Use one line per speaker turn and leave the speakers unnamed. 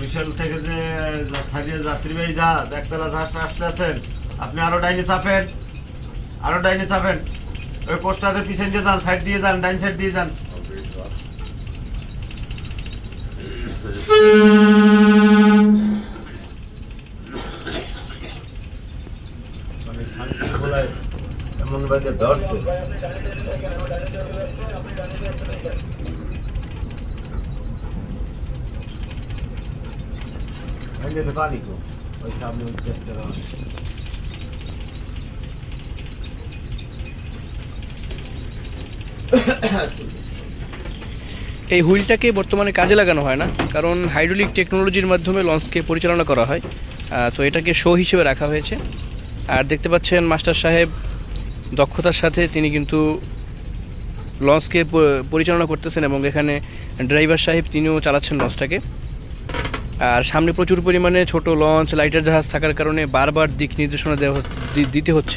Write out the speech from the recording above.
বরিশাল থেকে যে ছাড়িয়ে যাত্রীবাহী জাহাজ একতলা জাহাজটা আসতে আছেন, আপনি আরো ডাইনে চাপেন, আরো ডাইনে চাপেন। ওই পোস্টারের পিছন দিয়ে যান, সাইড দিয়ে যান, ডাইন সাইড দিয়ে যান। এমন ভাবে ধরছে পানি তো ওই সামনে
এই হুইলটাকে বর্তমানে কাজে লাগানো হয় না, কারণ হাইড্রোলিক টেকনোলজির মাধ্যমে লঞ্চকে পরিচালনা করা হয়। তো এটাকে শো হিসেবে রাখা হয়েছে। আর দেখতে পাচ্ছেন মাস্টার সাহেব দক্ষতার সাথে তিনি কিন্তু লঞ্চকে পরিচালনা করতেছেন, এবং এখানে ড্রাইভার সাহেব তিনিও চালাচ্ছেন লঞ্চটাকে। আর সামনে প্রচুর পরিমাণে ছোট লঞ্চ, লাইটার জাহাজ থাকার কারণে বারবার দিক নির্দেশনা দিতে হচ্ছে।